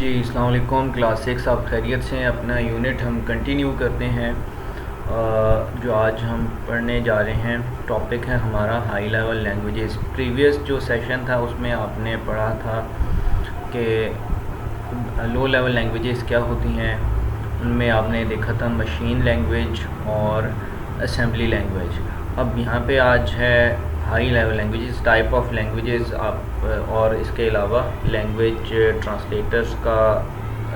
जी अस्सलाम वालेकुम। क्लास 6 आप खैरियत से हैं? अपना यूनिट हम कंटिन्यू करते हैं। जो आज हम पढ़ने जा रहे हैं टॉपिक है हमारा हाई लेवल लैंग्वेजेस। प्रीवियस जो सेशन था उसमें आपने पढ़ा था कि लो लेवल लैंग्वेजेस क्या होती हैं। उनमें आपने देखा था मशीन लैंग्वेज और असेंबली लैंग्वेज। अब यहाँ पे आज है high level languages, type of languages आप और इसके अलावा लैंग्वेज ट्रांसलेटर्स का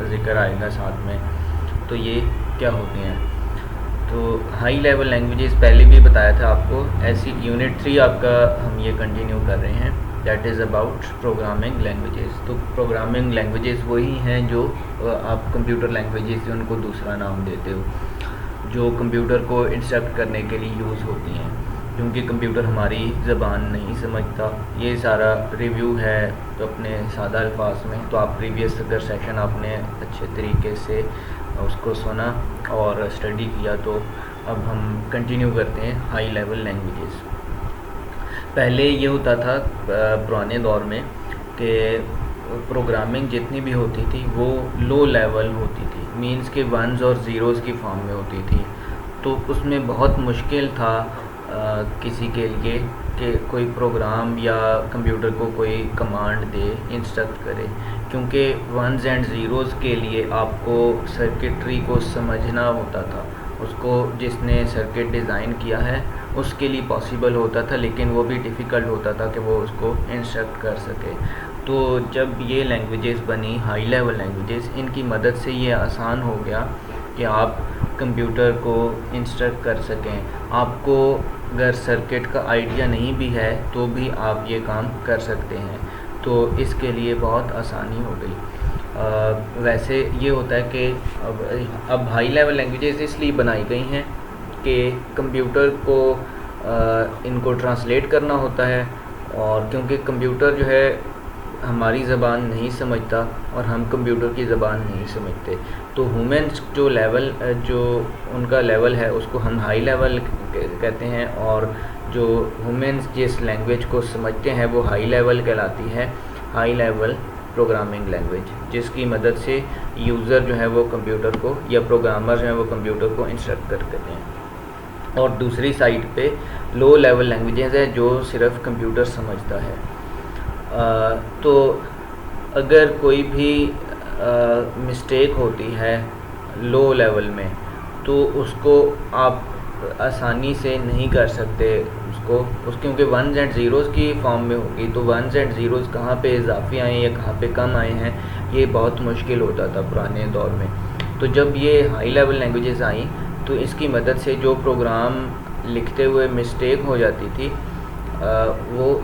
ज़िक्र आएगा साथ में। तो ये क्या होती हैं? तो हाई लेवल लैंग्वेजेस पहले भी बताया था आपको। ऐसी यूनिट 3 आपका हम ये कंटिन्यू कर रहे हैं, that is about programming languages. तो प्रोग्रामिंग लैंग्वेजेस वही हैं जो आप कंप्यूटर लैंग्वेजेस उनको दूसरा नाम देते हो, जो कंप्यूटर को इंस्ट्रक्ट करने के लिए यूज़ होती हैं, क्योंकि कंप्यूटर हमारी ज़बान नहीं समझता। ये सारा रिव्यू है तो अपने सादा अल्फाज में। तो आप प्रीवियस अगर सेशन आपने अच्छे तरीके से उसको सुना और स्टडी किया तो अब हम कंटिन्यू करते हैं हाई लेवल लैंग्वेजेस। पहले ये होता था पुराने दौर में कि प्रोग्रामिंग जितनी भी होती थी वो लो लेवल होती थी, मींस के वंस और ज़ीरोज़ की फॉर्म में होती थी। तो उसमें बहुत मुश्किल था किसी के लिए कि कोई प्रोग्राम या कंप्यूटर को कोई कमांड दे, इंस्ट्रक्ट करे, क्योंकि वंस एंड ज़ीरोज़ के लिए आपको सर्किटरी को समझना होता था। उसको जिसने सर्किट डिज़ाइन किया है उसके लिए पॉसिबल होता था, लेकिन वो भी डिफ़िकल्ट होता था कि वो उसको इंस्ट्रक्ट कर सके। तो जब ये लैंग्वेजेस बनी हाई लेवल लैंग्वेजेस, इनकी मदद से ये आसान हो गया कि आप कंप्यूटर को इंस्ट्रक्ट कर सकें। आपको अगर सर्किट का आइडिया नहीं भी है तो भी आप ये काम कर सकते हैं। तो इसके लिए बहुत आसानी हो गई। वैसे ये होता है कि अब हाई लेवल लैंग्वेजेस इसलिए बनाई गई हैं कि कंप्यूटर को इनको ट्रांसलेट करना होता है, और क्योंकि कंप्यूटर जो है हमारी ज़बान नहीं समझता और हम कंप्यूटर की ज़बान नहीं समझते। तो ह्यूमन्स जो लेवल जो उनका लेवल है उसको हम हाई लेवल कहते हैं, और जो ह्यूमन्स जिस लैंग्वेज को समझते हैं वो हाई लेवल कहलाती है, हाई लेवल प्रोग्रामिंग लैंग्वेज, जिसकी मदद से यूज़र जो है वो कंप्यूटर को या प्रोग्रामर जो है वो कंप्यूटर को इंस्ट्रक्ट करते हैं। और दूसरी साइड पे लो लेवल लैंग्वेजेस है जो सिर्फ कंप्यूटर समझता है। तो अगर कोई भी मिस्टेक होती है लो लेवल में तो उसको आप आसानी से नहीं कर सकते क्योंकि वंस एंड ज़ीरोज़ की फॉर्म में होगी। तो वंस एंड ज़ीरोज़ कहाँ पे इजाफी आए हैं या कहाँ पे कम आए हैं, ये बहुत मुश्किल होता था पुराने दौर में। तो जब ये हाई लेवल लैंग्वेजेस आई तो इसकी मदद से जो प्रोग्राम लिखते हुए मिस्टेक हो जाती थी वो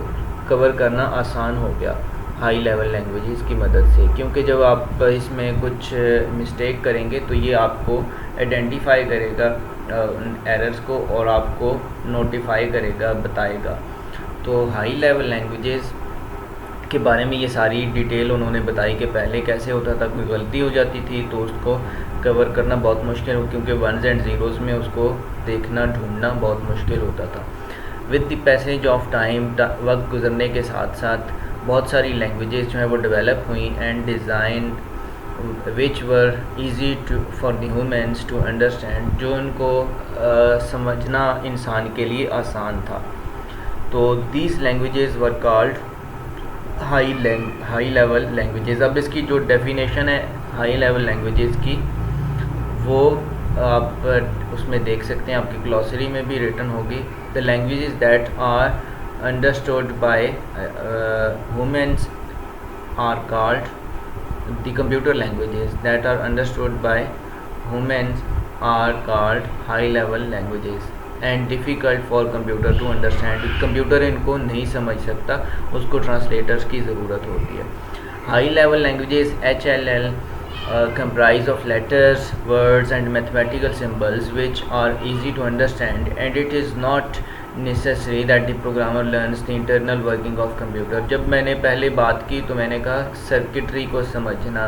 कवर करना आसान हो गया हाई लेवल लैंग्वेजेस की मदद से, क्योंकि जब आप इसमें कुछ मिस्टेक करेंगे तो ये आपको आइडेंटिफाई करेगा एरर्स को और आपको नोटिफाई करेगा, बताएगा। तो हाई लेवल लैंग्वेजेस के बारे में ये सारी डिटेल उन्होंने बताई कि पहले कैसे होता था, कोई गलती हो जाती थी तो उसको कवर करना बहुत मुश्किल हो, क्योंकि वंस एंड ज़ीरोज़ में उसको देखना ढूंढना बहुत मुश्किल होता था। With the passage of time, वक्त गुजरने के साथ साथ बहुत सारी लैंग्वेजेस जो हैं वो डेवलप हुई and design which were easy to for the humans to understand, जो उनको समझना इंसान के लिए आसान था। तो these languages were called high level languages. अब इसकी जो डेफिनेशन है हाई लेवल लैंग्वेजेस की वो आप उसमें देख सकते हैं, आपकी ग्लॉसरी में भी रिटन होगी। The languages that are understood by humans are called the computer languages that are understood by humans are called high level languages and difficult for computer to understand। Computer इनको नहीं समझ सकता, उसको translators की ज़रूरत होती है। High level languages HLL comprise of letters, words and mathematical symbols which are easy to understand, and it is not necessary that the programmer learns the internal working of computer। जब मैंने पहले बात की तो मैंने कहा सर्किटरी को समझना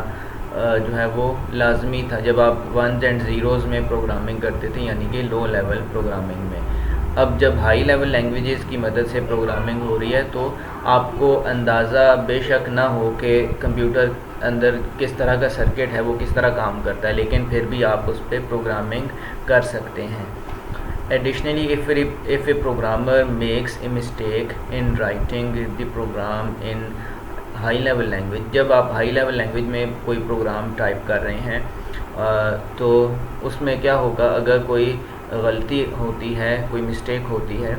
जो है वो लाजमी था जब आप वंस एंड ज़ीरोज़ में प्रोग्रामिंग करते थे, यानी कि लो लेवल प्रोग्रामिंग में। अब जब हाई लेवल लैंग्वेजेस की मदद से प्रोग्रामिंग हो रही है तो आपको अंदाज़ा बेशक ना हो कि कंप्यूटर अंदर किस तरह का सर्किट है, वो किस तरह काम करता है, लेकिन फिर भी आप उस पर प्रोग्रामिंग कर सकते हैं। Additionally, if a programmer makes a mistake in writing the program in high level language, जब आप हाई लेवल लैंग्वेज में कोई प्रोग्राम टाइप कर रहे हैं तो उसमें क्या होगा, अगर कोई गलती होती है, कोई मिस्टेक होती है,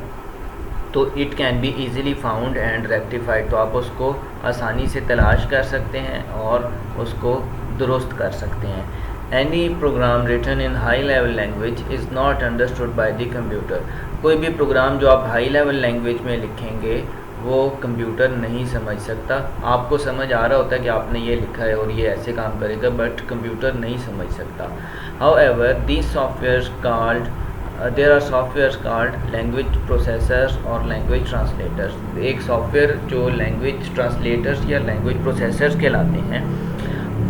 तो it can B easily found and rectified, तो आप उसको आसानी से तलाश कर सकते हैं और उसको दुरुस्त कर सकते हैं। Any program written in high level language is not understood by the computer. कोई भी प्रोग्राम जो आप हाई लेवल लैंग्वेज में लिखेंगे वो कंप्यूटर नहीं समझ सकता। आपको समझ आ रहा होता है कि आपने ये लिखा है और ये ऐसे काम करेगा, बट कंप्यूटर नहीं समझ सकता। However, these softwares called there are softwares called language processors और language translators। एक सॉफ्टवेयर जो लैंग्वेज ट्रांसलेटर्स या लैंग्वेज प्रोसेसर्स कहलाते हैं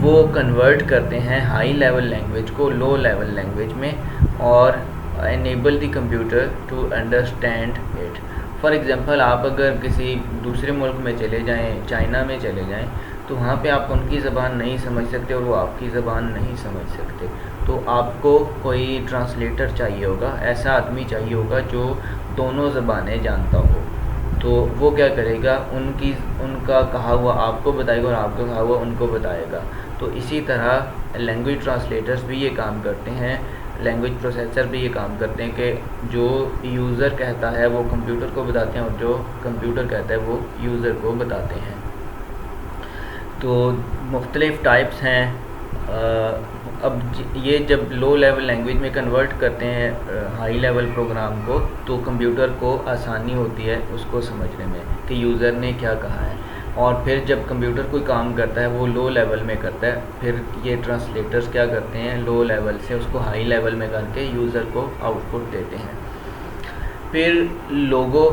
वो कन्वर्ट करते हैं हाई लेवल लैंग्वेज को लो लेवल लैंग्वेज में और enable the computer to understand it. For example, आप अगर किसी दूसरे मुल्क में चले जाएं, चाइना में चले जाएं, तो वहाँ पे आप उनकी ज़बान नहीं समझ सकते और वो आपकी ज़बान नहीं समझ सकते, तो आपको कोई ट्रांसलेटर चाहिए होगा, ऐसा आदमी चाहिए होगा जो दोनों ज़बानें जानता हो। तो वो क्या करेगा, उनका कहा हुआ आपको बताएगा और आपका कहा हुआ उनको बताएगा। तो इसी तरह लैंग्वेज ट्रांसलेटर्स भी ये काम करते हैं, लैंग्वेज प्रोसेसर भी ये काम करते हैं कि जो यूज़र कहता है वो कंप्यूटर को बताते हैं और जो कंप्यूटर कहता है वो यूज़र को बताते हैं। तो मुख्तलिफ़ टाइप्स हैं। अब ये जब लो लेवल लैंग्वेज में कन्वर्ट करते हैं हाई लेवल प्रोग्राम को, तो कंप्यूटर को आसानी होती है उसको समझने में कि यूज़र ने क्या कहा है, और फिर जब कंप्यूटर कोई काम करता है वो लो लेवल में करता है, फिर ये ट्रांसलेटर्स क्या करते हैं, लो लेवल से उसको हाई लेवल में करके यूज़र को आउटपुट देते हैं। फिर लोगो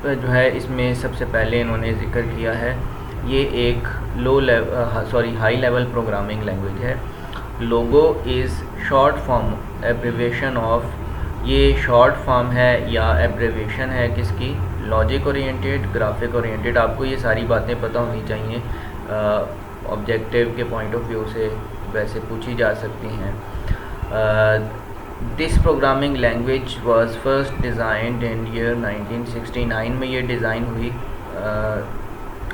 जो है, इसमें सबसे पहले इन्होंने ज़िक्र किया है, ये एक हाई लेवल प्रोग्रामिंग लैंग्वेज है। Logo is short form abbreviation of, ये शॉर्ट फॉर्म है या एब्रीविएशन है किसकी, लॉजिक ओरिएंटेड, ग्राफिक ओरिएंटेड। आपको ये सारी बातें पता होनी चाहिए, ऑब्जेक्टिव के पॉइंट ऑफ व्यू से वैसे पूछी जा सकती हैं। This programming language was first designed in year 1969 में ये डिज़ाइन हुई,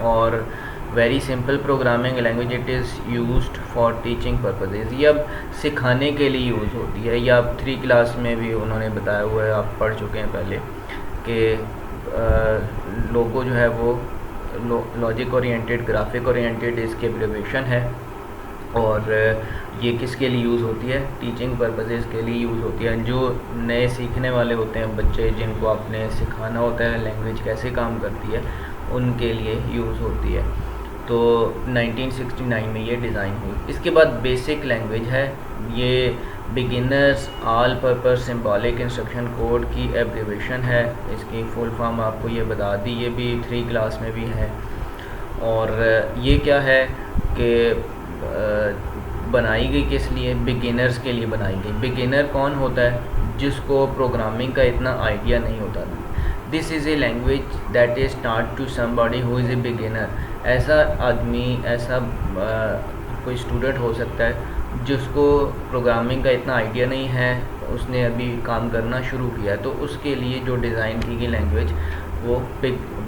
और very simple programming language, it is used for teaching purposes. ये अब सिखाने के लिए यूज़ होती है, या अब 3 क्लास में भी उन्होंने बताया हुआ है, आप पढ़ चुके हैं पहले, कि लोगो जो है वो लॉजिक ओरिएंटेड, ग्राफिक ओरिएंटेड इसके एब्रीविएशन है, और ये किसके लिए यूज़ होती है, टीचिंग पर्पजेज़ के लिए यूज़ होती है। जो नए सीखने वाले होते हैं बच्चे, जिनको आपने सिखाना होता है लैंग्वेज कैसे काम करती है, उनके लिए यूज़ होती है। तो 1969 में ये डिज़ाइन हुई। इसके बाद बेसिक लैंग्वेज है, ये beginners all purpose symbolic instruction code की एब्रीविएशन है। इसकी फुल फॉर्म आपको ये बता दी, ये भी 3 क्लास में भी है। और ये क्या है कि बनाई गई किस लिए, बिगिनर्स के लिए बनाई गई। बिगिनर कौन होता है, जिसको प्रोग्रामिंग का इतना आइडिया नहीं होता। This is a language that is taught to somebody who is a beginner. ऐसा आदमी, ऐसा कोई स्टूडेंट हो सकता है जिसको प्रोग्रामिंग का इतना आइडिया नहीं है, उसने अभी काम करना शुरू किया है, तो उसके लिए जो डिज़ाइन की गई लैंग्वेज वो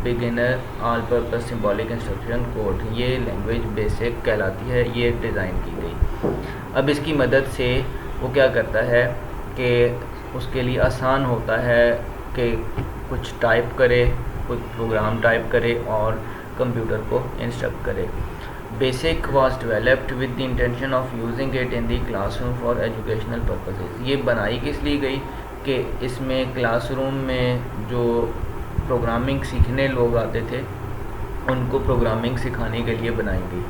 beginner all purpose symbolic instruction code, ये लैंग्वेज बेसिक कहलाती है, ये डिज़ाइन की गई। अब इसकी मदद से वो क्या करता है कि उसके लिए आसान होता है कि कुछ टाइप करे, कुछ प्रोग्राम टाइप करे और कंप्यूटर को इंस्ट्रक्ट करे। Basic was developed with the intention of using it in the classroom for educational purposes. ये बनाई किस लिए गई कि इसमें क्लासरूम में जो प्रोग्रामिंग सीखने लोग आते थे उनको प्रोग्रामिंग सिखाने के लिए बनाई गई।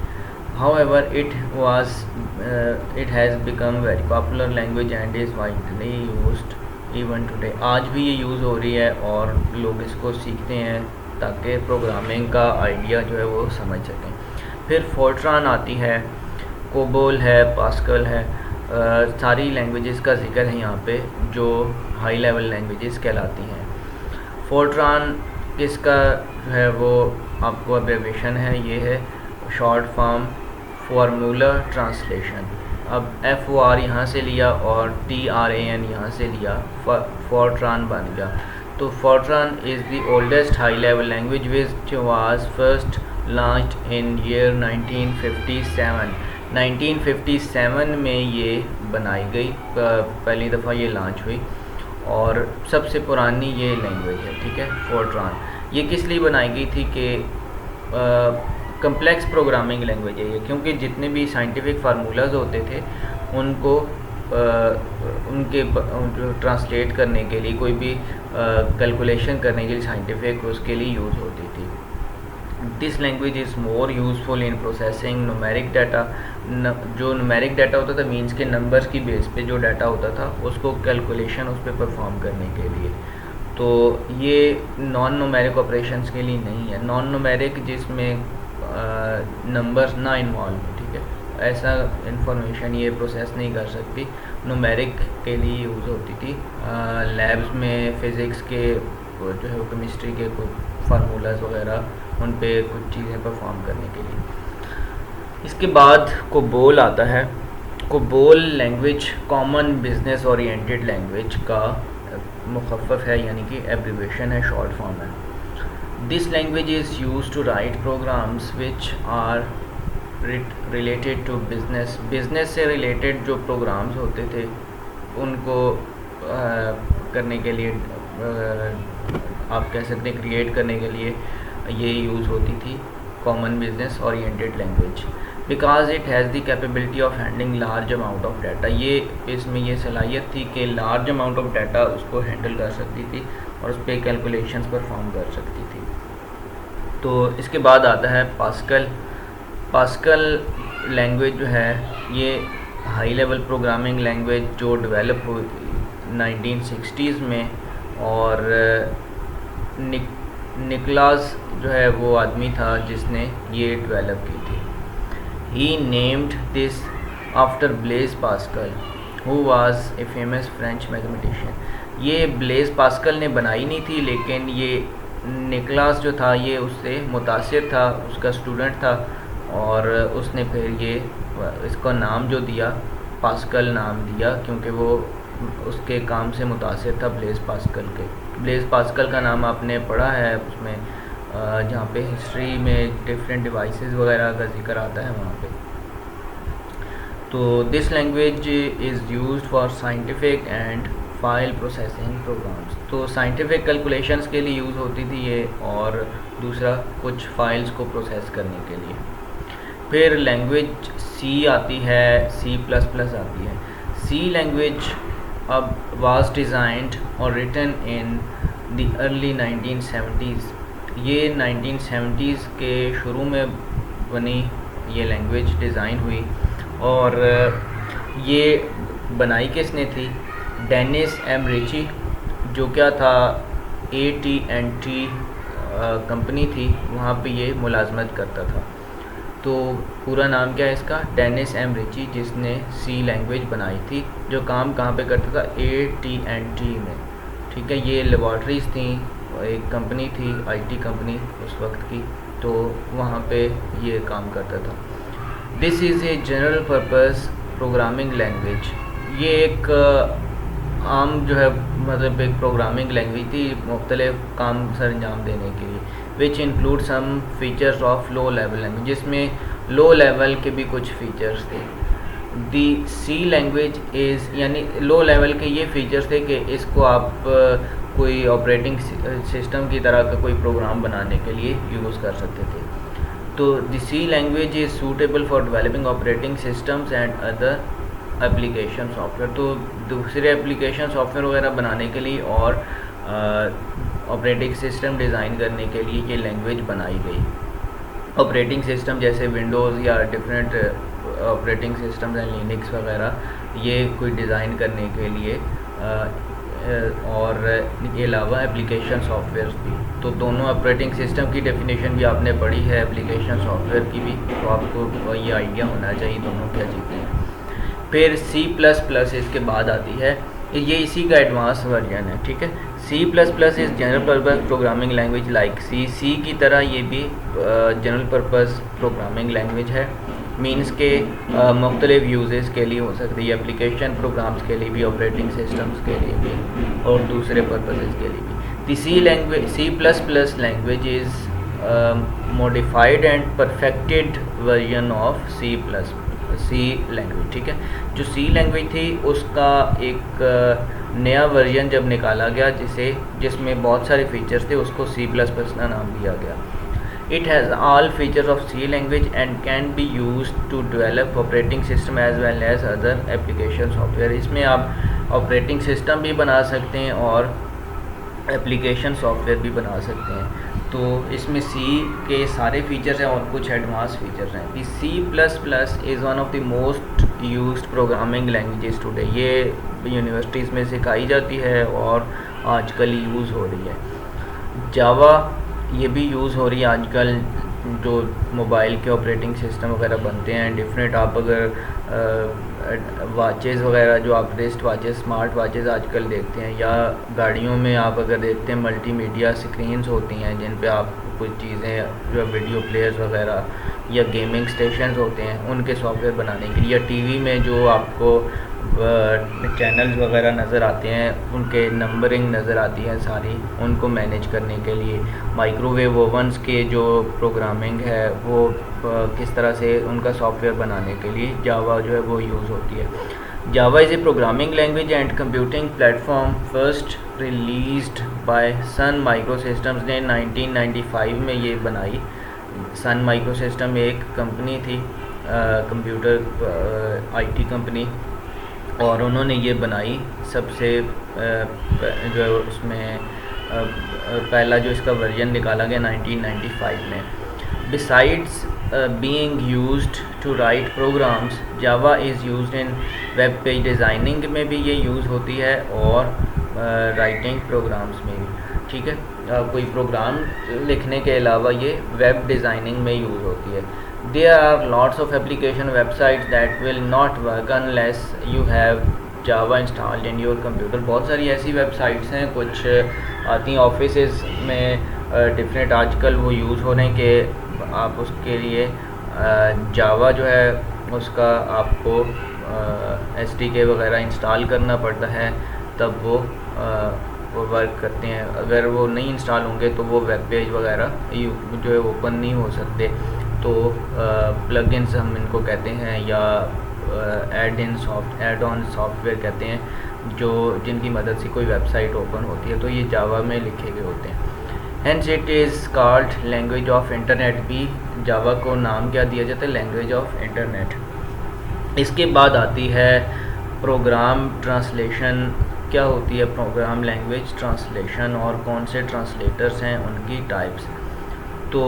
However, it has become very popular language and is widely used even today। आज भी ये यूज़ हो रही है और लोग इसको सीखते हैं ताकि प्रोग्रामिंग का आइडिया जो है वो समझ सकें। फिर फोर्ट्रान आती है, कोबोल है, पास्कल है, सारी लैंग्वेजेस का जिक्र है यहाँ पे जो हाई लेवल लैंग्वेजेस कहलाती हैं। फोर्ट्रान इसका जो है वो आपको अब्रेविएशन है, ये है शॉर्ट फॉर्म फार्मूला ट्रांसलेशन। अब FOR यहाँ से लिया और TRAN यहाँ से लिया, फोर्ट्रान बन गया। तो Fortran is the oldest high level language which was first launched in year 1957। 1957 में ये बनाई गई, पहली दफ़ा ये लॉन्च हुई और सबसे पुरानी ये लैंग्वेज है, ठीक है, फोर्ट्रान। ये किस लिए बनाई गई थी कि कम्प्लेक्स प्रोग्रामिंग लैंग्वेज है ये, क्योंकि जितने भी साइंटिफिक फार्मूलाज होते थे उनको उनके ट्रांसलेट करने के लिए, कोई भी कैलकुलेशन करने के लिए साइंटिफिक, उसके लिए यूज़ होती थी। This language is more useful in processing numeric data. जो न्यूमेरिक डाटा होता था मीन्स के नंबर्स की बेस पे जो डाटा होता था उसको कैलकुलेशन उस पर परफॉर्म करने के लिए। तो ये नॉन न्यूमेरिक ऑपरेशंस के लिए नहीं है। नॉन न्यूमेरिक जिसमें नंबर्स ना इन्वॉल्व हो, ठीक है, ऐसा इंफॉर्मेशन ये प्रोसेस नहीं कर सकती, न्यूमेरिक के लिए यूज़ होती थी लैब्स में, फ़िज़िक्स के जो है केमिस्ट्री के कुछ फार्मूलाज वगैरह उन पे कुछ चीज़ें परफॉर्म करने के लिए। इसके बाद कोबोल आता है। COBOL language common business oriented language का मुखफ़फ़ है, यानी कि एब्रीवेशन है, शॉर्ट फॉर्म है। This language is used to write programs which are related to business. Business से रिलेटेड जो प्रोग्राम्स होते थे उनको करने के लिए, आप कह सकते हैं क्रिएट करने के लिए ये यूज़ होती थी, common business oriented language. Because it has the capability of handling large amount of data. ये इसमें ये सलाहियत थी कि लार्ज अमाउंट ऑफ डाटा उसको हैंडल कर सकती थी और उस पर कैलकुलेशंस परफॉर्म कर सकती थी। तो इसके बाद आता है पास्कल। पास्कल लैंग्वेज जो है ये हाई लेवल प्रोग्रामिंग लैंग्वेज जो डेवलप हुई 1960s में, और निकोलस जो है वो आदमी था जिसने ये डेवलप की थी। He named this after Blaise Pascal who was a famous French mathematician. ये ब्लेज पास्कल ने बनाई नहीं थी, लेकिन ये निकोलस जो था ये उससे मुतासिर था, उसका स्टूडेंट था, और उसने फिर ये इसका नाम जो दिया पास्कल नाम दिया, क्योंकि वो उसके काम से मुतासिर था ब्लेज पास्कल के। ब्लेज पास्कल का नाम आपने पढ़ा है उसमें, जहाँ पे हिस्ट्री में डिफरेंट डिवाइसेस वगैरह का जिक्र आता है वहाँ पे। तो this language is used for scientific and file processing programs. तो साइंटिफिक कैलकुलेशंस के लिए यूज़ होती थी ये, और दूसरा कुछ फाइल्स को प्रोसेस करने के लिए। फिर लैंग्वेज सी आती है, C++ आती है। सी लैंग्वेज अब वाज डिज़ाइंड और written in the early 1970s। ये 1970s के शुरू में बनी ये लैंग्वेज डिज़ाइन हुई, और ये बनाई किसने थी? डेनिस एम रिची, जो क्या था AT&T कंपनी थी, वहाँ पे ये मुलाजमत करता था। तो पूरा नाम क्या है इसका? डेनिस एम रिची, जिसने सी लैंग्वेज बनाई थी, जो काम कहाँ पे करता था? AT&T में, ठीक है। ये लेबॉर्ट्रीज़ थी, एक कंपनी थी, IT कंपनी उस वक्त की, तो वहाँ पे ये काम करता था। This is a general purpose programming language. ये एक आम जो है मतलब एक प्रोग्रामिंग लैंग्वेज थी मुख्तलिफ काम सर अंजाम देने के लिए, which include some features of low level language, जिसमें लो लेवल के भी कुछ फीचर्स थे। दी सी लैंग्वेज इज़, यानी लो लेवल के ये फीचर्स थे कि इसको आप कोई ऑपरेटिंग सिस्टम की तरह का कोई प्रोग्राम बनाने के लिए यूज़ कर सकते थे। तो the C language is suitable for developing operating systems and other application software. तो दूसरे एप्लीकेशन सॉफ्टवेयर वगैरह बनाने के लिए और ऑपरेटिंग सिस्टम डिज़ाइन करने के लिए ये लैंग्वेज बनाई गई। ऑपरेटिंग सिस्टम जैसे विंडोज़ या different operating system and Linux वगैरह, ये कोई डिज़ाइन करने के लिए, और इसके अलावा एप्लीकेशन सॉफ्टवेयर भी। तो दोनों ऑपरेटिंग सिस्टम की डेफिनेशन भी आपने पढ़ी है, एप्लीकेशन सॉफ्टवेयर की भी, तो आपको ये आइडिया होना चाहिए दोनों क्या चीज़ें हैं। फिर C++ इसके बाद आती है। ये इसी का एडवांस वर्जन है, ठीक है। C plus plus is general purpose programming language like C की तरह ये भी जनरल पर्पज़ प्रोग्रामिंग लैंग्वेज है। मीन्स के मुख्तलिफ यूजेस के लिए हो सकती है, एप्लीकेशन प्रोग्राम्स के लिए भी, ऑपरेटिंग सिस्टम्स के लिए भी और दूसरे पर्पसेस के लिए भी। The C language C plus plus language is modified and perfected version of C language, ठीक है। जो सी लैंग्वेज थी उसका एक नया वर्जन जब निकाला गया जिसमें बहुत सारे फीचर्स थे, उसको सी प्लस प्लस का नाम दिया गया। It has all features of C language and can be use to develop operating system as well as other application software. इसमें आप ऑपरेटिंग सिस्टम भी बना सकते हैं और एप्लीकेशन सॉफ्टवेयर भी बना सकते हैं। तो इसमें सी के सारे फीचर्स हैं और कुछ एडवांस फीचर्स हैं। The C plus plus is one of the most used programming languages today. ये यूनिवर्सिटीज़ में सिखाई जाती है और आजकल यूज़ हो रही है। जावा ये भी यूज़ हो रही है आजकल, जो मोबाइल के ऑपरेटिंग सिस्टम वगैरह बनते हैं डिफरेंट। आप अगर वाचेज़ वगैरह जो आप रिस्ट वाचेज़, स्मार्ट वाचेज़ आजकल देखते हैं, या गाड़ियों में आप अगर देखते हैं मल्टीमीडिया स्क्रीन्स होती हैं जिन पे आप कुछ चीज़ें जो वीडियो प्लेयर्स वगैरह या गेमिंग स्टेशंस होते हैं उनके सॉफ्टवेयर बनाने के लिए, या टीवी में जो आपको चैनल्स वगैरह नज़र आते हैं उनके नंबरिंग नज़र आती है सारी, उनको मैनेज करने के लिए, माइक्रोवेव ओवन्स के जो प्रोग्रामिंग है वो किस तरह से उनका सॉफ्टवेयर बनाने के लिए जावा जो है वो यूज़ होती है। Java is a programming language and computing platform first released by Sun Microsystems ने 1995 में ये बनाई। सन माइक्रो सिस्टम एक कंपनी थी, कंप्यूटर आईटी कंपनी, और उन्होंने ये बनाई। सबसे जो उसमें पहला जो इसका वर्जन निकाला गया 1995 में। Besides being used to write programs, Java is used in web page designing में भी ये यूज़ होती है और राइटिंग प्रोग्राम्स में भी, ठीक है। कोई प्रोग्राम लिखने के अलावा ये वेब डिज़ाइनिंग में यूज़ होती है। There are lots of application websites that will not work unless you have Java installed in your computer। बहुत सारी ऐसी वेबसाइट्स हैं, कुछ आती हैं ऑफिसेज़ में डिफरेंट, आजकल वो यूज़ हो रहे हैं कि आप उसके लिए जावा जो है उसका आपको SDK वगैरह इंस्टॉल करना पड़ता है, तब वो वर्क करते हैं। अगर वो नहीं इंस्टॉल होंगे तो वो वेब पेज वगैरह जो है ओपन नहीं हो सकते। तो प्लगइन्स हम इनको कहते हैं, या एड ऑन सॉफ्टवेयर कहते हैं, जो जिनकी मदद से कोई वेबसाइट ओपन होती है, तो ये जावा में लिखे गए होते हैं। Hence it is called language of internet. भी जावा को नाम क्या दिया जाता है? Language of internet. इसके बाद आती है प्रोग्राम ट्रांसलेशन। क्या होती है प्रोग्राम लैंग्वेज ट्रांसलेशन और कौन से ट्रांसलेटर्स हैं, उनकी टाइप्स। तो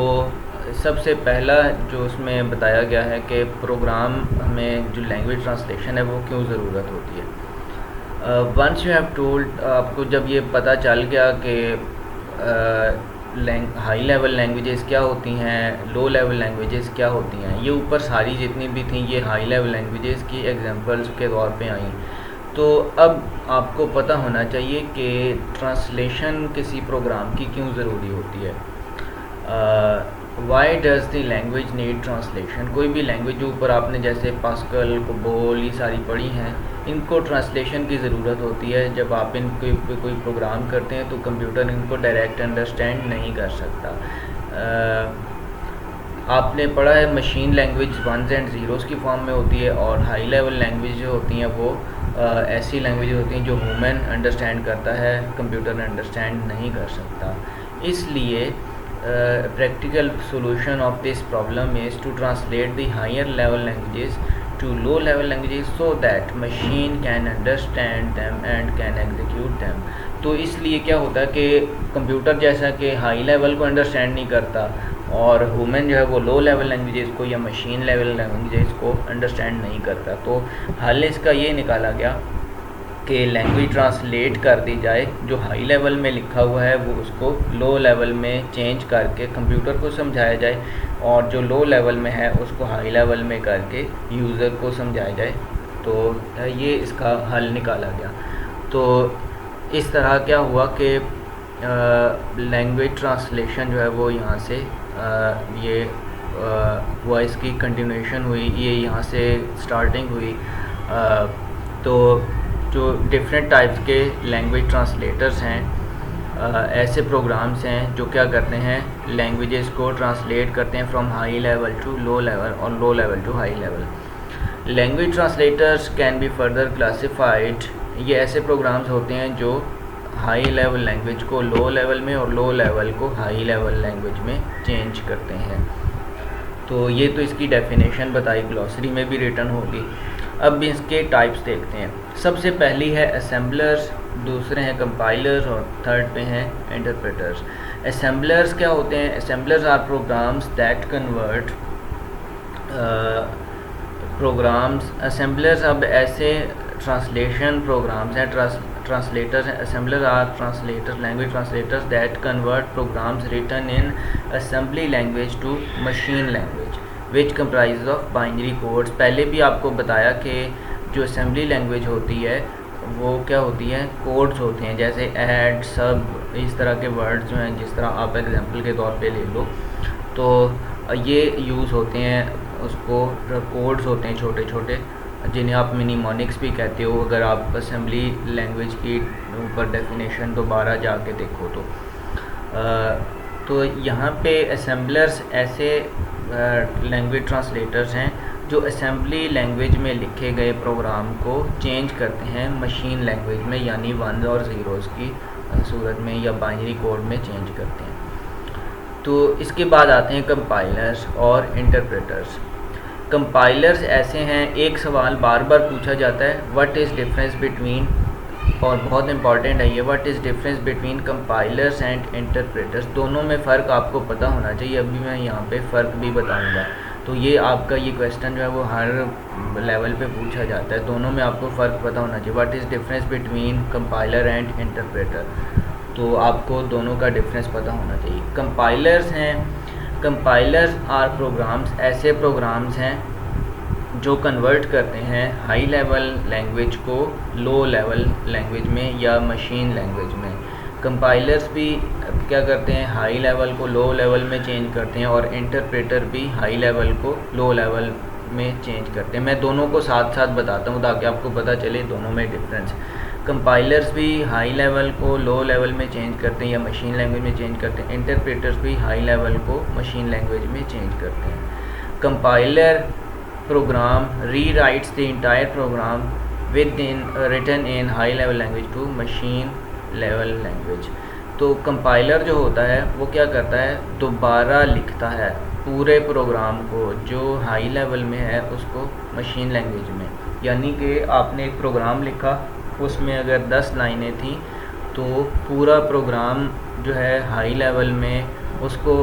सबसे पहला जो उसमें बताया गया है कि प्रोग्राम में जो लैंग्वेज ट्रांसलेशन है वो क्यों ज़रूरत होती है। वंस यू हैव टोल्ड, आपको जब ये पता चल गया कि हाई लेवल लैंग्वेजेस क्या होती हैं, लो लेवल लैंग्वेजेस क्या होती हैं, ये ऊपर सारी जितनी भी थी ये हाई लेवल लैंग्वेजेस की एग्जांपल्स के तौर पे आई। तो अब आपको पता होना चाहिए कि ट्रांसलेशन किसी प्रोग्राम की क्यों ज़रूरी होती है। Why does the language need translation. कोई भी लैंग्वेज जो ऊपर आपने जैसे पास्कल, कोबोल, ये सारी पढ़ी हैं, इनको ट्रांसलेशन की ज़रूरत होती है। जब आप इनको कोई प्रोग्राम करते हैं तो कंप्यूटर इनको डायरेक्ट अंडरस्टैंड नहीं कर सकता। आपने पढ़ा है machine language 1s and 0s की फॉर्म में होती है, और हाई लेवल लैंग्वेज जो होती हैं वो ऐसी लैंग्वेज होती हैं जो ह्यूमन अंडरस्टैंड करता है, कंप्यूटर अंडरस्टैंड नहीं कर सकता। इसलिए practical solution of this problem is to translate the higher level languages to low level languages so that machine can understand them and can execute them। तो इसलिए क्या होता है कि कंप्यूटर जैसा कि हाई लेवल को अंडरस्टैंड नहीं करता, और ह्यूमन जो है वो लो लेवल लैंग्वेजेस को या मशीन लेवल लैंग्वेजेस को अंडरस्टैंड नहीं करता। तो हल इसका ये निकाला गया कि लैंग्वेज ट्रांसलेट कर दी जाए, जो हाई लेवल में लिखा हुआ है वो उसको लो लेवल में चेंज करके कंप्यूटर को समझाया जाए, और जो लो लेवल में है उसको हाई लेवल में करके यूज़र को समझाया जाए। तो ये इसका हल निकाला गया। तो इस तरह क्या हुआ कि लैंग्वेज ट्रांसलेशन जो है वो यहाँ से ये वॉइस की कंटिन्यूएशन हुई, ये यहाँ से स्टार्टिंग हुई। तो जो डिफरेंट टाइप्स के लैंग्वेज ट्रांसलेटर्स हैं, ऐसे प्रोग्राम्स हैं जो क्या करते हैं, लैंग्वेजेस को ट्रांसलेट करते हैं from high level to low level और low level to high level. Language translators can be further classified. ये ऐसे प्रोग्राम्स होते हैं जो हाई लेवल लैंग्वेज को लो लेवल में और लो लेवल को हाई लेवल लैंग्वेज में चेंज करते हैं। तो ये तो इसकी डेफिनेशन बताई, ग्लॉसरी में भी रिटर्न होगी। अब इसके टाइप्स देखते हैं। सबसे पहली है असेंबलर्स, दूसरे हैं कंपाइलर्स और थर्ड पे हैं इंटरप्रेटर्स। असेंबलर्स क्या होते हैं? Assemblers are programs that convert programs. Assemblers अब ऐसे ट्रांसलेशन प्रोग्राम्स हैं, ट्रांसलेटर्स हैं। Assembler are translators, language translators that convert programs written in assembly language to machine language which comprise of binary codes. पहले भी आपको बताया कि जो असेंबली लैंग्वेज होती है वो क्या होती है, कोड्स होते हैं, जैसे ऐड, सब, इस तरह के वर्ड्स जो हैं, जिस तरह आप एग्जांपल के तौर पे ले लो, तो ये यूज़ होते हैं, उसको कोड्स होते हैं छोटे छोटे, जिन्हें आप मिनीमोनिक्स भी कहते हो। अगर आप असेंबली लैंग्वेज की ऊपर डेफिनेशन दोबारा जाके देखो तो यहाँ पे असेंबलर्स ऐसे लैंग्वेज ट्रांसलेटर्स हैं जो असेंबली लैंग्वेज में लिखे गए प्रोग्राम को चेंज करते हैं मशीन लैंग्वेज में, यानी वंस और ज़ीरोज़ की सूरत में या बाइनरी कोड में चेंज करते हैं। तो इसके बाद आते हैं कंपाइलर्स और इंटरप्रेटर्स। कंपाइलर्स ऐसे हैं, एक सवाल बार बार पूछा जाता है, व्हाट इज़ डिफरेंस बिटवीन, और बहुत इंपॉर्टेंट है ये, what is difference between compilers and interpreters. दोनों में फ़र्क आपको पता होना चाहिए। अभी मैं यहाँ पे फ़र्क भी बताऊँगा। तो ये आपका ये क्वेश्चन जो है वो हर लेवल पे पूछा जाता है, दोनों में आपको फ़र्क पता होना चाहिए। What is difference between compiler and interpreter, तो आपको दोनों का डिफरेंस पता होना चाहिए। कंपाइलर्स हैं, कंपाइलर्स आर प्रोग्राम्स, ऐसे प्रोग्राम्स हैं जो कन्वर्ट करते हैं हाई लेवल लैंग्वेज को लो लेवल लैंग्वेज में या मशीन लैंग्वेज में। कंपाइलर्स भी क्या करते हैं, हाई लेवल को लो लेवल में चेंज करते हैं, और इंटरप्रेटर भी हाई लेवल को लो लेवल में चेंज करते हैं। मैं दोनों को साथ साथ बताता हूँ ताकि आपको पता चले दोनों में डिफरेंस। कंपाइलर्स भी हाई लेवल को लो लेवल में चेंज करते हैं या मशीन लैंग्वेज में चेंज करते हैं। इंटरप्रेटर्स भी हाई लेवल को मशीन लैंग्वेज में चेंज करते हैं। Compiler program rewrites the entire program written in high level language to machine level language। तो कंपाइलर जो होता है वो क्या करता है, दोबारा लिखता है पूरे प्रोग्राम को जो हाई लेवल में है उसको मशीन लैंग्वेज में। यानी कि आपने एक प्रोग्राम लिखा, उसमें अगर 10 लाइनें थी तो पूरा प्रोग्राम जो है हाई लेवल में उसको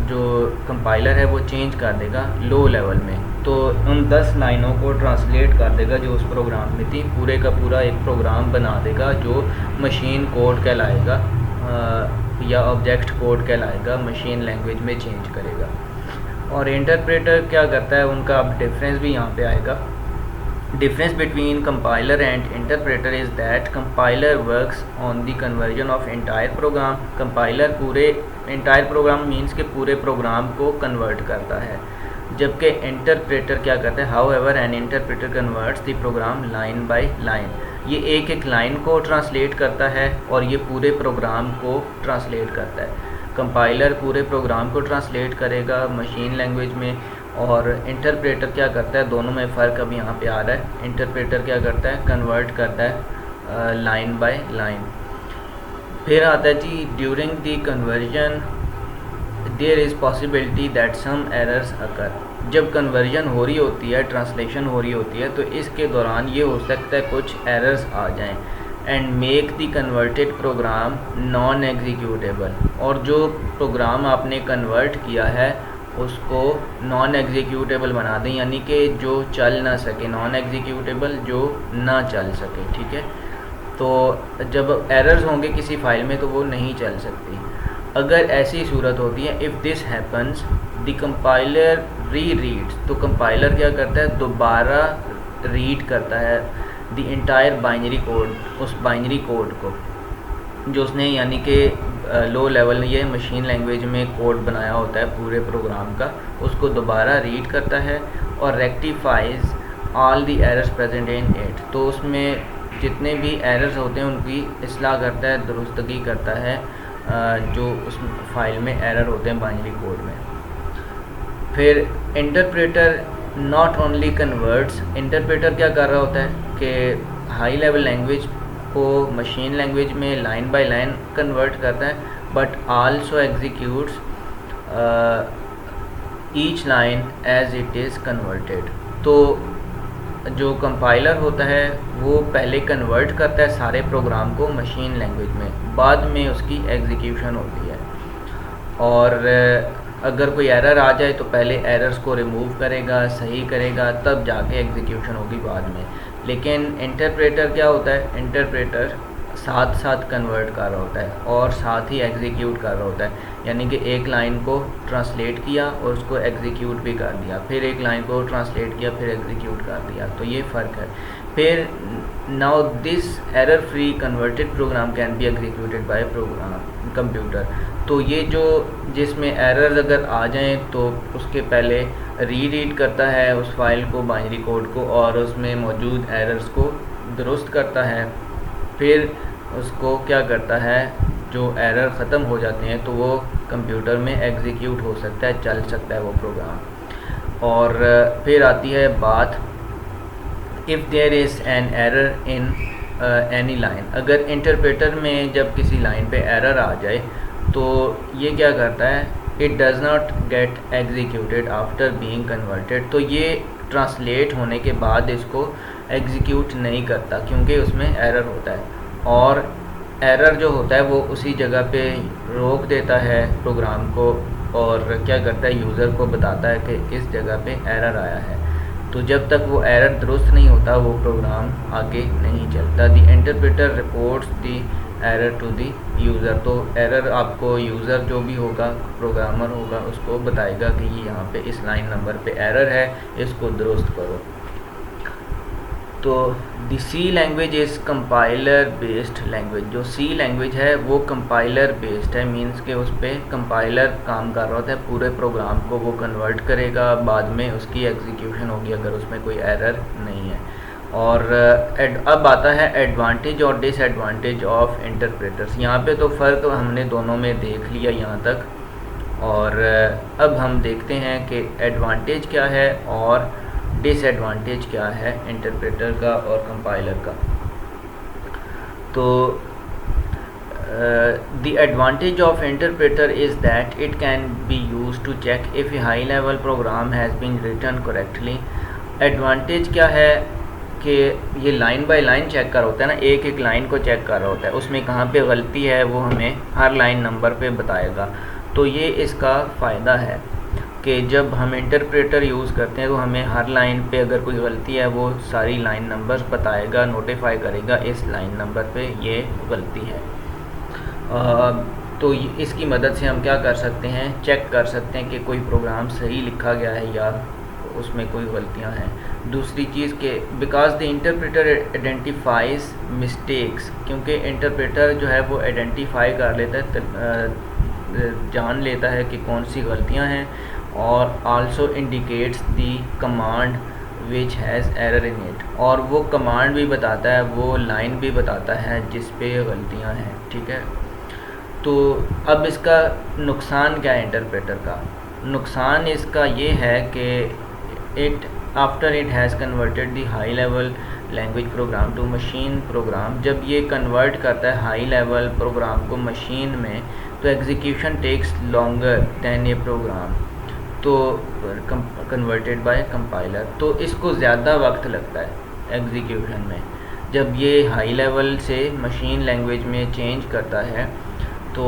जो कंपाइलर है वो चेंज कर देगा लो लेवल में। तो उन 10 लाइनों को ट्रांसलेट कर देगा जो उस प्रोग्राम में थी, पूरे का पूरा एक प्रोग्राम बना देगा जो मशीन कोड कहलाएगा या ऑब्जेक्ट कोड कहलाएगा, मशीन लैंग्वेज में चेंज करेगा। और इंटरप्रेटर क्या करता है, उनका अब डिफरेंस भी यहाँ पे आएगा। Difference between compiler and interpreter is that compiler works on the conversion of entire program। compiler पूरे entire program means कि पूरे प्रोग्राम को कन्वर्ट करता है, जबकि इंटरप्रेटर क्या करता है, however an interpreter converts the program line by line। ये एक एक लाइन को ट्रांसलेट करता है और ये पूरे प्रोग्राम को ट्रांसलेट करता है। कंपाइलर पूरे प्रोग्राम को ट्रांसलेट करेगा मशीन लैंग्वेज में, और इंटरप्रेटर क्या करता है, दोनों में फ़र्क अब यहाँ पे आ रहा है। इंटरप्रेटर क्या करता है, कन्वर्ट करता है लाइन बाय लाइन। फिर आता है जी, during the conversion there is possibility that some errors occur. जब कन्वर्जन हो रही होती है, ट्रांसलेशन हो रही होती है, तो इसके दौरान ये हो सकता है कुछ एरर्स आ जाएं। And make the converted program non executable, और जो प्रोग्राम आपने कन्वर्ट किया है उसको नॉन एग्जीक्यूटेबल बना दें, यानी कि जो चल ना सके, नॉन एग्जीक्यूटेबल जो ना चल सके। ठीक है, तो जब एरर्स होंगे किसी फाइल में तो वो नहीं चल सकती। अगर ऐसी सूरत होती है, if this happens the compiler री रीड्स, तो कंपाइलर क्या करता है, दोबारा रीड करता है द इंटायर बाइनरी कोड, उस बाइनरी कोड को जो उसने यानी कि लो लेवल ये मशीन लैंग्वेज में कोड बनाया होता है पूरे प्रोग्राम का, उसको दोबारा रीड करता है और rectifies all the errors present in it. तो उसमें जितने भी एरर्स होते हैं उनकी इस्लाह करता है, दुरुस्तगी करता है जो उस फाइल में एरर होते हैं बाइनरी कोड में। फिर interpreter not only converts, interpreter क्या कर रहा होता है कि हाई लेवल लैंग्वेज को मशीन लैंग्वेज में लाइन बाय लाइन कन्वर्ट करता है, but also executes each line as it is converted. तो जो कंपाइलर होता है वो पहले कन्वर्ट करता है सारे प्रोग्राम को मशीन लैंग्वेज में, बाद में उसकी एग्जीक्यूशन होती है। और अगर कोई एरर आ जाए तो पहले एरर्स को रिमूव करेगा, सही करेगा, तब जाके एग्जीक्यूशन होगी बाद में। लेकिन इंटरप्रेटर क्या होता है, इंटरप्रेटर साथ साथ कन्वर्ट कर रहा होता है और साथ ही एग्जीक्यूट कर रहा होता है, यानी कि एक लाइन को ट्रांसलेट किया और उसको एग्जीक्यूट भी कर दिया, फिर एक लाइन को ट्रांसलेट किया, फिर एग्जीक्यूट कर दिया। तो ये फ़र्क है। फिर now this error free converted program can be executed by program computer. तो ये जो जिसमें एरर्स अगर आ जाएं तो उसके पहले रीड करता है उस फाइल को, बाइनरी कोड को, और उसमें मौजूद एरर्स को दुरुस्त करता है। फिर उसको क्या करता है, जो एरर ख़त्म हो जाते हैं तो वो कंप्यूटर में एग्जीक्यूट हो सकता है, चल सकता है वो प्रोग्राम। और फिर आती है बात if there is an error in any line, अगर इंटरप्रेटर में जब किसी लाइन पे एरर आ जाए तो ये क्या करता है, it does not gate executed after being converted. तो ये ट्रांसलेट होने के बाद इसको एग्जीक्यूट नहीं करता क्योंकि उसमें एरर होता है, और एरर जो होता है वो उसी जगह पे रोक देता है प्रोग्राम को और क्या करता है, यूज़र को बताता है कि इस जगह पे एरर आया है। तो जब तक वो एरर दुरुस्त नहीं होता वो प्रोग्राम आगे नहीं चलता। The interpreter reports the error to the user. तो एरर आपको यूज़र जो भी होगा, प्रोग्रामर होगा, उसको बताएगा कि ये यहाँ पे इस लाइन नंबर पे एरर है, इसको दुरुस्त करो। तो the C language is compiler based language. जो सी लैंग्वेज है वो कंपाइलर बेस्ड है, मींस के उस पर कंपाइलर काम कर रहा होता है, पूरे प्रोग्राम को वो कन्वर्ट करेगा, बाद में उसकी एग्जीक्यूशन होगी अगर उसमें कोई एरर नहीं है। और अब आता है एडवांटेज और डिसएडवांटेज ऑफ इंटरप्रेटर्स। यहाँ पे तो फ़र्क हमने दोनों में देख लिया यहाँ तक, और अब हम देखते हैं कि एडवांटेज क्या है और डिसएडवांटेज क्या है इंटरप्रेटर का और कंपाइलर का। तो the advantage of interpreter is that it can be use to check if a high level program has been written correctly. Advantage क्या है कि ये लाइन बाय लाइन चेक कर होता है ना, एक एक लाइन को चेक कर रहा होता है, उसमें कहाँ पे गलती है वो हमें हर लाइन नंबर पे बताएगा। तो ये इसका फ़ायदा है कि जब हम इंटरप्रेटर यूज़ करते हैं तो हमें हर लाइन पे अगर कोई गलती है वो सारी लाइन नंबर्स बताएगा, नोटिफाई करेगा इस लाइन नंबर पे ये गलती है। तो इसकी मदद से हम क्या कर सकते हैं, चेक कर सकते हैं कि कोई प्रोग्राम सही लिखा गया है या उसमें कोई गलतियां हैं। दूसरी चीज़ के because the interpreter identifies mistakes, क्योंकि इंटरप्रेटर जो है वो आइडेंटिफाई कर लेता है, जान लेता है कि कौन सी गलतियां हैं, और also indicates the command which has error in it, और वो कमांड भी बताता है, वो लाइन भी बताता है जिस पे गलतियां हैं। ठीक है, तो अब इसका नुकसान क्या है इंटरप्रेटर का? नुकसान इसका ये है कि it after it has converted the high level language program to machine program, जब ये कन्वर्ट करता है हाई लेवल प्रोग्राम को मशीन में तो execution takes longer than a program, तो कन्वर्टेड बाय कंपाइलर, तो इसको ज़्यादा वक्त लगता है एग्जीक्यूशन में। जब ये हाई लेवल से मशीन लैंग्वेज में चेंज करता है तो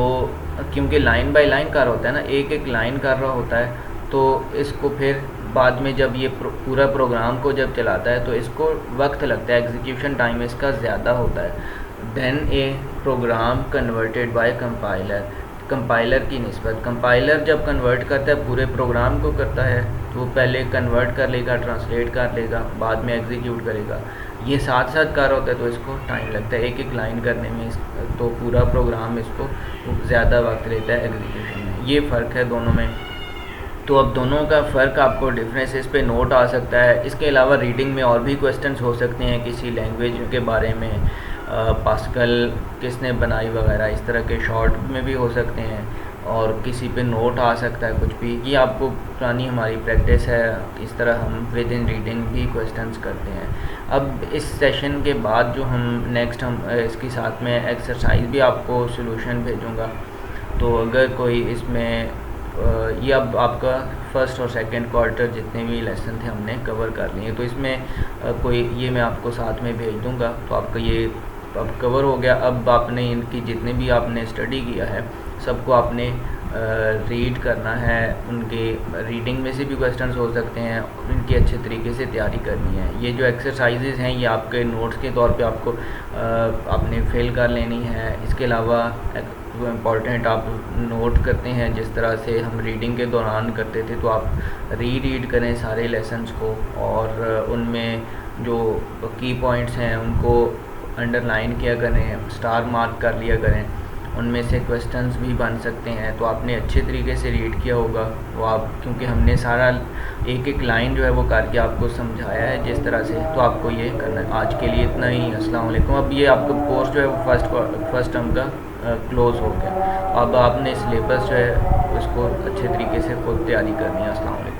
क्योंकि लाइन बाय लाइन कर होता है ना, एक एक लाइन कर रहा होता है, तो इसको फिर बाद में जब ये पूरा प्रोग्राम को जब चलाता है तो इसको वक्त लगता है, एग्जीक्यूशन टाइम इसका ज़्यादा होता है then a program converted by compiler. Compiler की निस्बत कंपाइलर जब कन्वर्ट करता है पूरे प्रोग्राम को करता है तो वो पहले कन्वर्ट कर लेगा, ट्रांसलेट कर लेगा, बाद में एग्जीक्यूट करेगा। ये साथ साथ कर होता है तो इसको टाइम लगता है एक एक लाइन करने में, तो पूरा प्रोग्राम इसको ज़्यादा वक्त लेता है एग्जीक्यूशन में। ये फ़र्क है दोनों में। तो अब दोनों का फ़र्क आपको डिफरेंसेस पे नोट आ सकता है। इसके अलावा रीडिंग में और भी क्वेश्चंस हो सकते हैं किसी लैंग्वेज के बारे में, पास्कल किसने बनाई वगैरह, इस तरह के शॉर्ट में भी हो सकते हैं, और किसी पे नोट आ सकता है कुछ भी। ये आपको पुरानी हमारी प्रैक्टिस है, इस तरह हम विद इन रीडिंग भी क्वेश्चंस करते हैं। अब इस सेशन के बाद जो हम नेक्स्ट हम इसके साथ में एक्सरसाइज भी आपको सॉल्यूशन भेजूँगा। तो अगर कोई इसमें ये अब आपका फ़र्स्ट और सेकंड क्वार्टर जितने भी लेसन थे हमने कवर कर लिए, तो इसमें कोई ये मैं आपको साथ में भेज दूँगा, तो आपका ये अब कवर हो गया। अब आपने इनकी जितने भी आपने स्टडी किया है सबको आपने रीड करना है, उनके रीडिंग में से भी क्वेश्चंस हो सकते हैं, इनकी अच्छे तरीके से तैयारी करनी है। ये जो एक्सरसाइजेज़ हैं ये आपके नोट्स के तौर पे आपको आपने फिल कर लेनी है। इसके अलावा वो इम्पॉर्टेंट आप नोट करते हैं जिस तरह से हम रीडिंग के दौरान करते थे, तो आप रीड करें सारे लेसन्स को, और उनमें जो की पॉइंट्स हैं उनको अंडरलाइन किया करें, स्टार मार्क कर लिया करें। उनमें से क्वेश्चंस भी बन सकते हैं, तो आपने अच्छे तरीके से रीड किया होगा। तो आप, क्योंकि हमने सारा एक एक लाइन जो है वो करके आपको समझाया है जिस तरह से, तो आपको ये करना है। आज के लिए इतना ही। अस्सलाम वालेकुम। अब ये आपका कोर्स जो है वो फर्स्ट टर्म का क्लोज़ हो गया। अब आपने सिलेबस जो है उसको अच्छे तरीके से खुद तैयारी करनी है। अस्सलाम वालेकुम।